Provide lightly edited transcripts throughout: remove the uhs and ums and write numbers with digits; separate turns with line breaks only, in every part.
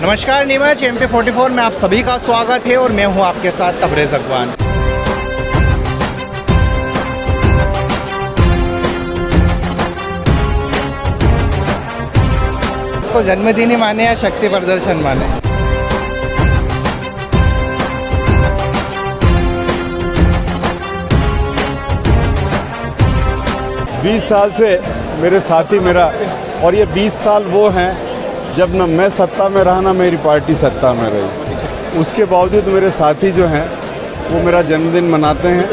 नमस्कार नीमच MP44 में आप सभी का स्वागत है और मैं हूं आपके साथ तबरेज़ अकवान। इसको जन्मदिन ही माने या शक्ति प्रदर्शन माने।
बीस साल से मेरे साथी मेरा, और ये 20 साल वो हैं जब न मैं सत्ता में रहा ना मेरी पार्टी सत्ता में रही। उसके बावजूद मेरे साथी जो हैं वो मेरा जन्मदिन मनाते हैं।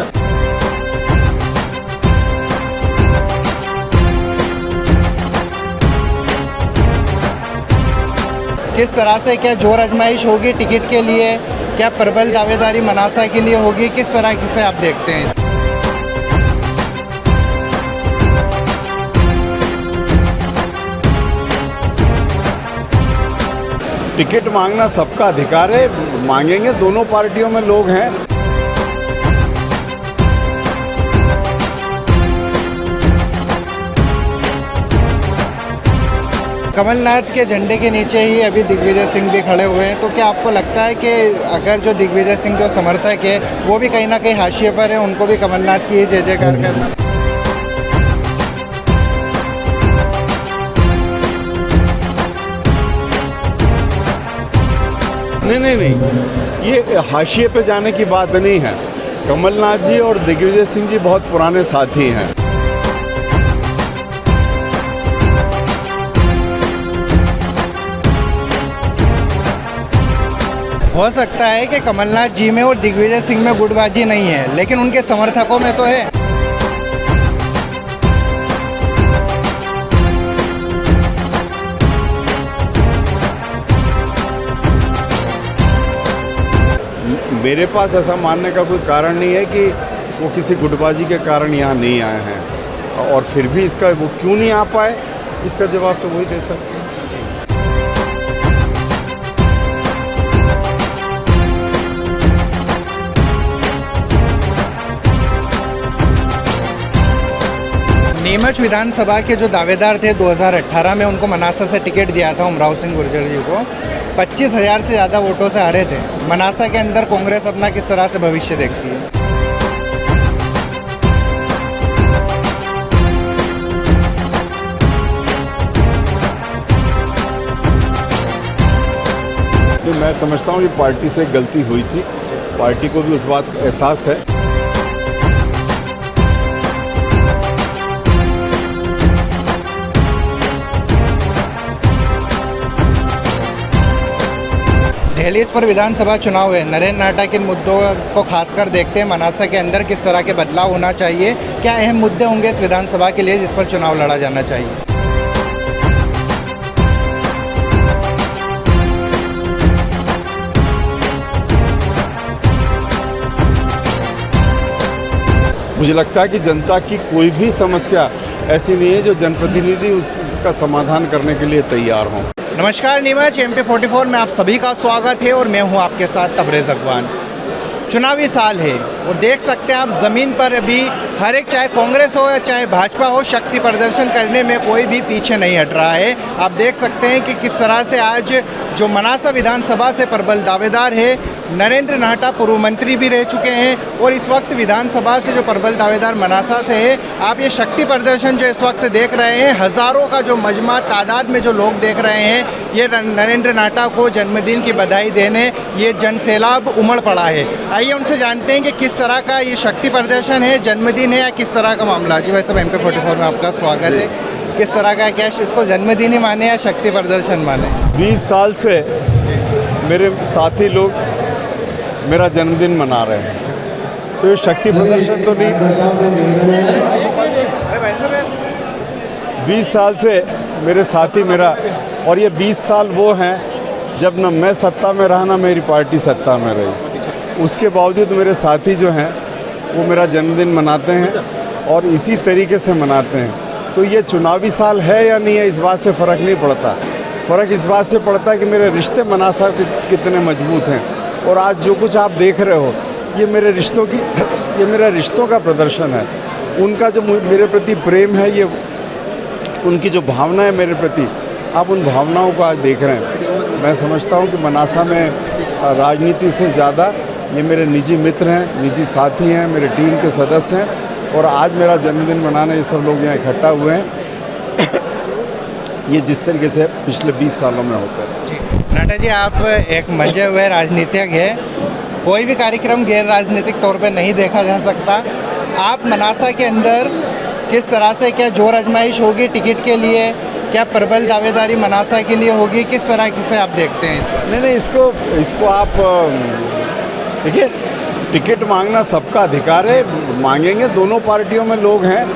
किस तरह से क्या जोर आजमाइश होगी टिकट के लिए, क्या प्रबल दावेदारी मनासा के लिए होगी, किस तरह से आप देखते हैं?
टिकट मांगना सबका अधिकार है, मांगेंगे, दोनों पार्टियों में लोग हैं।
कमलनाथ के झंडे के नीचे ही अभी दिग्विजय सिंह भी खड़े हुए हैं, तो क्या आपको लगता है कि अगर जो दिग्विजय सिंह जो समर्थक है वो भी कहीं ना कहीं हाशिए पर है, उनको भी कमलनाथ की जय जयकार करना?
नहीं, ये हाशिए पे जाने की बात नहीं है। कमलनाथ जी और दिग्विजय सिंह जी बहुत पुराने साथी हैं।
हो सकता है कि कमलनाथ जी में और दिग्विजय सिंह में गुटबाजी नहीं है, लेकिन उनके समर्थकों में तो है।
मेरे पास ऐसा मानने का कोई कारण नहीं है कि वो किसी गुटबाजी के कारण यहाँ नहीं आए हैं, और फिर भी इसका वो क्यों नहीं आ पाए, इसका जवाब तो वही दे सकते हैं।
नीमच विधानसभा के जो दावेदार थे 2018 में, उनको मनासा से टिकट दिया था उमराव सिंह गुर्जर जी को, 25,000 से ज़्यादा वोटों से हारे थे। मनासा के अंदर कांग्रेस अपना किस तरह से भविष्य देखती है?
तो मैं समझता हूँ ये पार्टी से गलती हुई थी, पार्टी को भी उस बात का एहसास है।
दहलीज पर विधानसभा चुनाव है, नरेंद्र नाटा किन मुद्दों को खासकर देखते हैं? मनासा के अंदर किस तरह के बदलाव होना चाहिए? क्या अहम मुद्दे होंगे इस विधानसभा के लिए जिस पर चुनाव लड़ा जाना चाहिए?
मुझे लगता है कि जनता की कोई भी समस्या ऐसी नहीं है जो जनप्रतिनिधि इसका समाधान करने के लिए तैयार हों।
नमस्कार नीमच MP44 में आप सभी का स्वागत है और मैं हूं आपके साथ तबरेज़ अकवान। चुनावी साल है और देख सकते हैं आप ज़मीन पर अभी हर एक, चाहे कांग्रेस हो या चाहे भाजपा हो, शक्ति प्रदर्शन करने में कोई भी पीछे नहीं हट रहा है। आप देख सकते हैं कि किस तरह से आज जो मनासा विधानसभा से प्रबल दावेदार है, नरेंद्र नाटा पूर्व मंत्री भी रह चुके हैं, और इस वक्त विधानसभा से जो प्रबल दावेदार मनासा से है, आप ये शक्ति प्रदर्शन जो इस वक्त देख रहे हैं, हज़ारों का जो मजमा तादाद में जो लोग देख रहे हैं, ये नरेंद्र नाटा को जन्मदिन की बधाई देने ये जनसैलाब उमड़ पड़ा है। आइए उनसे जानते हैं कि किस तरह का ये शक्ति प्रदर्शन है, जन्मदिन है या किस तरह का मामला। जी भाई साहब, MP44 में आपका स्वागत है। किस तरह का, क्या इसको जन्मदिन ही माने या शक्ति प्रदर्शन माने?
20 साल से मेरे साथी लोग मेरा जन्मदिन मना रहे हैं, तो ये शक्ति प्रदर्शन तो नहीं। 20 साल से मेरे साथी मेरा, और ये 20 साल वो हैं जब न मैं सत्ता में रहा ना मेरी पार्टी सत्ता में रही। उसके बावजूद मेरे साथी जो हैं वो मेरा जन्मदिन मनाते हैं, और इसी तरीके से मनाते हैं। तो ये चुनावी साल है या नहीं है, इस बात से फ़र्क नहीं पड़ता। फ़र्क इस बात से पड़ता है कि मेरे रिश्ते मनासा कितने मजबूत हैं। और आज जो कुछ आप देख रहे हो, ये मेरे रिश्तों का प्रदर्शन है। उनका जो मेरे प्रति प्रेम है, ये उनकी जो भावना है मेरे प्रति, आप उन भावनाओं को आज देख रहे हैं। मैं समझता हूँ कि मनासा में राजनीति से ज़्यादा ये मेरे निजी मित्र हैं, निजी साथी हैं, मेरे टीम के सदस्य हैं और आज मेरा जन्मदिन मनाने ये सब लोग यहाँ इकट्ठा हुए हैं। ये जिस तरीके से पिछले 20 सालों में होता है।
जी नड्डा जी, आप एक मंजे हुए राजनीतिज्ञ हैं, कोई भी कार्यक्रम गैर राजनीतिक तौर पे नहीं देखा जा सकता। आप मनासा के अंदर किस तरह से क्या जोर आजमाइश होगी टिकट के लिए, क्या प्रबल दावेदारी मनासा के लिए होगी, किस तरह से आप देखते हैं इसको?
नहीं, इसको आप देखिए, टिकट मांगना सबका अधिकार है, मांगेंगे। दोनों पार्टियों में लोग हैं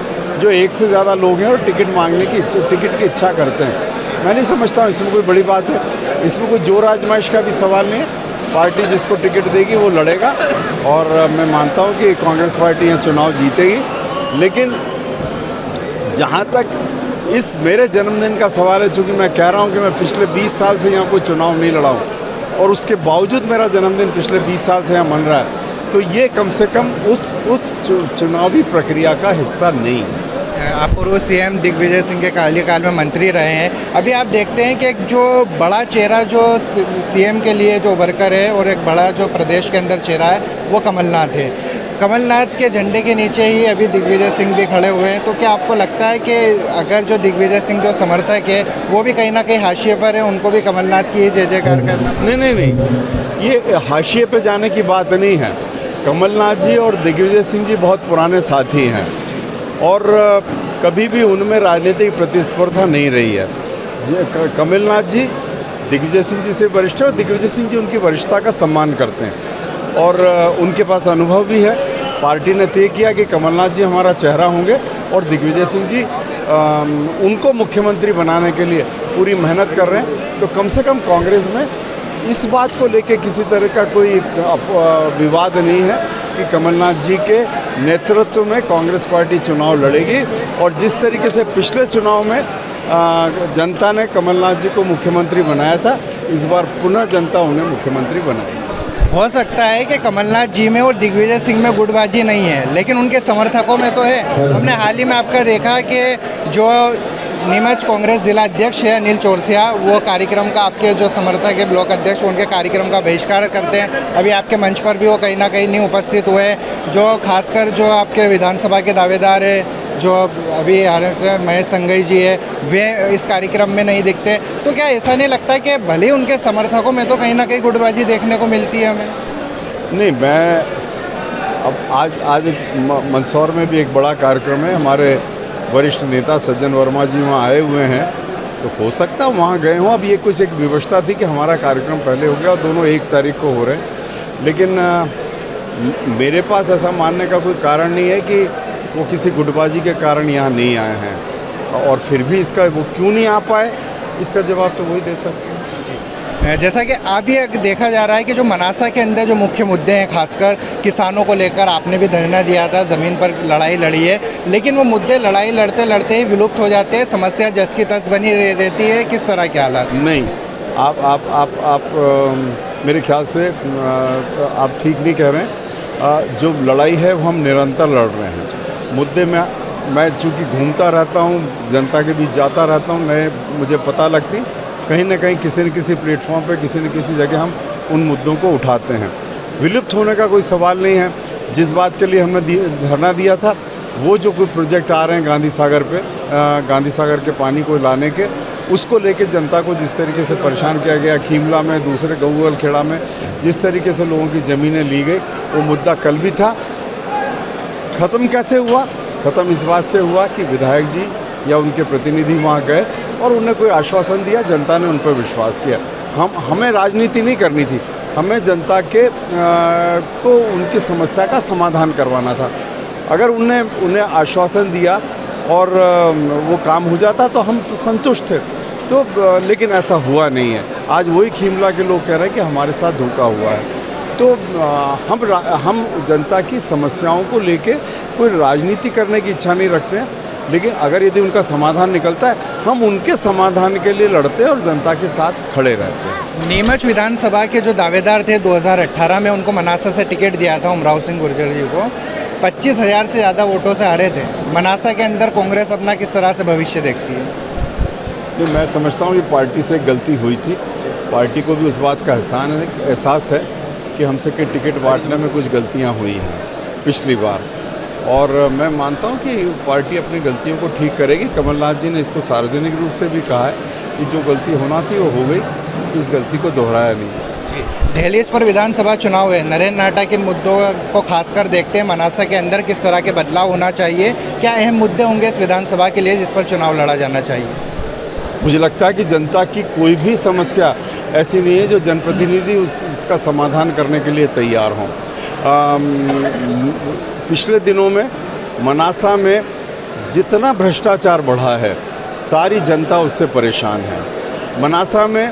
जो एक से ज़्यादा लोग हैं और टिकट मांगने की टिकट की इच्छा करते हैं। मैं नहीं समझता हूँ इसमें कोई बड़ी बात है, इसमें कोई जोर आजमाइश का भी सवाल नहीं है। पार्टी जिसको टिकट देगी वो लड़ेगा और मैं मानता हूँ कि कांग्रेस पार्टी यहाँ चुनाव जीतेगी। लेकिन जहाँ तक इस मेरे जन्मदिन का सवाल है, चूँकि मैं कह रहा हूँ कि मैं पिछले 20 साल से यहाँ कोई चुनाव नहीं लड़ा हूँ और उसके बावजूद मेरा जन्मदिन पिछले 20 साल से यहाँ मन रहा है, तो ये कम से कम उस चुनावी प्रक्रिया का हिस्सा नहीं है।
आप पूर्व सीएम दिग्विजय सिंह के कार्यकाल में मंत्री रहे हैं। अभी आप देखते हैं कि एक जो बड़ा चेहरा जो सीएम के लिए जो वर्कर है और एक बड़ा जो प्रदेश के अंदर चेहरा है वो कमलनाथ है। कमलनाथ के झंडे के नीचे ही अभी दिग्विजय सिंह भी खड़े हुए हैं। तो क्या आपको लगता है कि अगर जो दिग्विजय सिंह जो समर्थक है वो भी कहीं ना कहीं हाशिए पर है, उनको भी कमलनाथ की जय जयकार करना?
नहीं, ये हाशिए पे जाने की बात नहीं है। कमलनाथ जी और दिग्विजय सिंह जी बहुत पुराने साथी हैं और कभी भी उनमें राजनीतिक प्रतिस्पर्धा नहीं रही है। कमलनाथ जी दिग्विजय सिंह जी से वरिष्ठ हैं और दिग्विजय सिंह जी उनकी वरिष्ठता का सम्मान करते हैं और उनके पास अनुभव भी है। पार्टी ने तय किया कि कमलनाथ जी हमारा चेहरा होंगे और दिग्विजय सिंह जी उनको मुख्यमंत्री बनाने के लिए पूरी मेहनत कर रहे हैं। तो कम से कम कांग्रेस में इस बात को लेके किसी तरह का कोई विवाद नहीं है कि कमलनाथ जी के नेतृत्व में कांग्रेस पार्टी चुनाव लड़ेगी और जिस तरीके से पिछले चुनाव में जनता ने कमलनाथ जी को मुख्यमंत्री बनाया था, इस बार पुनः जनता उन्हें मुख्यमंत्री बनाएगी।
हो सकता है कि कमलनाथ जी में और दिग्विजय सिंह में गुटबाजी नहीं है, लेकिन उनके समर्थकों में तो है। हमने हाल ही में आपका देखा कि जो नीमच कांग्रेस जिला अध्यक्ष है अनिल चौरसिया, वो कार्यक्रम का आपके जो समर्थक है ब्लॉक अध्यक्ष उनके कार्यक्रम का बहिष्कार करते हैं। अभी आपके मंच पर भी वो कहीं ना कहीं नहीं उपस्थित हुए। जो खासकर जो आपके विधानसभा के दावेदार है, जो अभी महेश संघई जी है, वे इस कार्यक्रम में नहीं दिखते। तो क्या ऐसा नहीं लगता कि भले ही उनके समर्थकों में तो कहीं ना कहीं गुटबाजी देखने को मिलती है हमें?
नहीं, मैं अब आज मंदसौर में भी एक बड़ा कार्यक्रम है, हमारे वरिष्ठ नेता सज्जन वर्मा जी वहाँ आए हुए हैं, तो हो सकता है वहाँ गए हों। अब ये कुछ एक व्यवस्था थी कि हमारा कार्यक्रम पहले हो गया और दोनों 1 तारीख को हो रहे हैं, लेकिन मेरे पास ऐसा मानने का कोई कारण नहीं है कि वो किसी गुटबाजी के कारण यहाँ नहीं आए हैं और फिर भी इसका वो क्यों नहीं आ पाए, इसका जवाब तो वही दे सकते हैं।
जैसा कि अभी देखा जा रहा है कि जो मनासा के अंदर जो मुख्य मुद्दे हैं, खासकर किसानों को लेकर आपने भी धरना दिया था, ज़मीन पर लड़ाई लड़ी है, लेकिन वो मुद्दे लड़ाई लड़ते लड़ते ही विलुप्त हो जाते हैं, समस्या जस की तस बनी रहती है। किस तरह के हालात?
नहीं, आप मेरे ख्याल से आप ठीक नहीं कह रहे हैं। जो लड़ाई है वो हम निरंतर लड़ रहे हैं। मुद्दे में मैं चूँकि घूमता रहता हूँ, जनता के बीच जाता रहता हूँ, मुझे पता लगती कहीं ना कहीं किसी न किसी प्लेटफॉर्म पे किसी न किसी जगह हम उन मुद्दों को उठाते हैं। विलुप्त होने का कोई सवाल नहीं है। जिस बात के लिए हमने धरना दिया था, वो जो कोई प्रोजेक्ट आ रहे हैं गांधी सागर के पानी को लाने के, उसको लेके जनता को जिस तरीके से परेशान किया गया, खीमला में, दूसरे गऊगल खेड़ा में जिस तरीके से लोगों की ज़मीनें ली गई, वो मुद्दा कल भी था। ख़त्म कैसे हुआ? ख़त्म इस बात से हुआ कि विधायक जी या उनके प्रतिनिधि वहाँ गए और उन्हें कोई आश्वासन दिया, जनता ने उन पर विश्वास किया। हमें राजनीति नहीं करनी थी, हमें जनता को उनकी समस्या का समाधान करवाना था। अगर उन्हें आश्वासन दिया और वो काम हो जाता तो हम संतुष्ट थे, तो लेकिन ऐसा हुआ नहीं है। आज वही खीमला के लोग कह रहे हैं कि हमारे साथ धोखा हुआ है। तो हम जनता की समस्याओं को लेके कोई राजनीति करने की इच्छा नहीं रखते हैं, लेकिन अगर यदि उनका समाधान निकलता है, हम उनके समाधान के लिए लड़ते हैं और जनता के साथ खड़े रहते हैं।
नीमच विधानसभा के जो दावेदार थे 2018 में, उनको मनासा से टिकट दिया था उमराव सिंह गुर्जर जी को, 25,000 से ज़्यादा वोटों से हारे थे। मनासा के अंदर कांग्रेस अपना किस तरह से भविष्य देखती है?
मैं समझता हूँ ये पार्टी से गलती हुई थी पार्टी को भी उस बात का एहसास है कि हमसे के टिकट बांटने में कुछ गलतियां हुई हैं पिछली बार, और मैं मानता हूं कि पार्टी अपनी गलतियों को ठीक करेगी। कमलनाथ जी ने इसको सार्वजनिक रूप से भी कहा है कि जो गलती होना थी वो हो गई, इस गलती को दोहराया नहीं।
दहलीज पर विधानसभा चुनाव है, नरेंद्र नाटा के मुद्दों को खासकर देखते हैं मनासा के अंदर किस तरह के बदलाव होना चाहिए, क्या अहम मुद्दे होंगे इस विधानसभा के लिए जिस पर चुनाव लड़ा जाना चाहिए?
मुझे लगता है कि जनता की कोई भी समस्या ऐसी नहीं है जो जनप्रतिनिधि इसका समाधान करने के लिए तैयार हों। पिछले दिनों में मनासा में जितना भ्रष्टाचार बढ़ा है, सारी जनता उससे परेशान है। मनासा में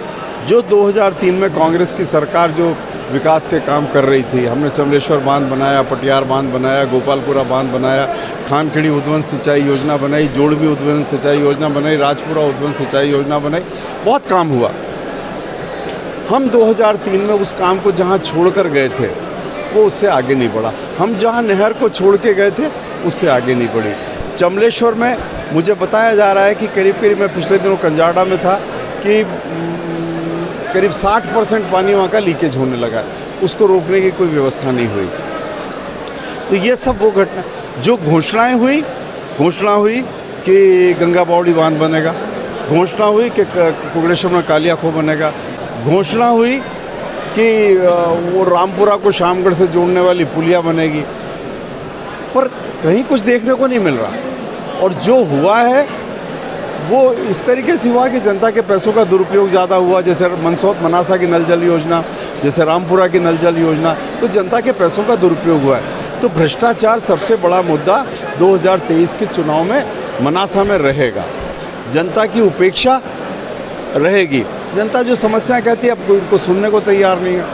जो 2003 में कांग्रेस की सरकार जो विकास के काम कर रही थी, हमने चमलेश्वर बांध बनाया, पटियार बांध बनाया, गोपालपुरा बांध बनाया, खानखेड़ी उद्वन सिंचाई योजना बनाई, जोड़वी उद्वन सिंचाई योजना बनाई, राजपुरा उद्वन सिंचाई योजना बनाई, बहुत काम हुआ। हम 2003 में उस काम को जहां छोड़कर गए थे वो उससे आगे नहीं बढ़ा। हम जहां नहर को छोड़ के गए थे उससे आगे नहीं बढ़ी। चमलेश्वर में मुझे बताया जा रहा है कि करीब मैं पिछले दिनों कंजाड़ा में था कि करीब 60% पानी वहाँ का लीकेज होने लगा है, उसको रोकने की कोई व्यवस्था नहीं हुई। तो ये सब वो घटना जो घोषणा हुई कि गंगा बावड़ी बांध बनेगा, घोषणा हुई कि कुकड़ेश्वर में कालिया खो बनेगा, घोषणा हुई कि वो रामपुरा को शामगढ़ से जोड़ने वाली पुलिया बनेगी, पर कहीं कुछ देखने को नहीं मिल रहा। और जो हुआ है वो इस तरीके से हुआ कि जनता के पैसों का दुरुपयोग ज़्यादा हुआ, जैसे मनासा की नल जल योजना, जैसे रामपुरा की नल जल योजना, तो जनता के पैसों का दुरुपयोग हुआ है। तो भ्रष्टाचार सबसे बड़ा मुद्दा 2023 के चुनाव में मनासा में रहेगा। जनता की उपेक्षा रहेगी, जनता जो समस्याएं कहती है अब कोई उनको सुनने को तैयार नहीं है।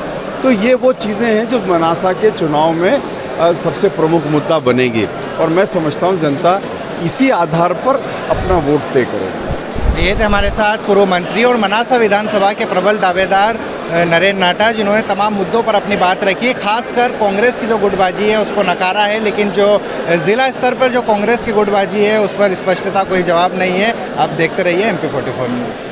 तो ये वो चीज़ें हैं जो मनासा के चुनाव में सबसे प्रमुख मुद्दा बनेगी, और मैं समझता हूँ जनता इसी आधार पर अपना वोट तय करेगी।
ये थे हमारे साथ पूर्व मंत्री और मनासा विधानसभा के प्रबल दावेदार नरेंद्र नाटा, जिन्होंने तमाम मुद्दों पर अपनी बात रखी। खासकर कांग्रेस की जो गुटबाजी है उसको नकारा है, लेकिन जो ज़िला स्तर पर जो कांग्रेस की गुटबाजी है उस पर स्पष्टता कोई जवाब नहीं है। आप देखते रहिए MP44 न्यूज़।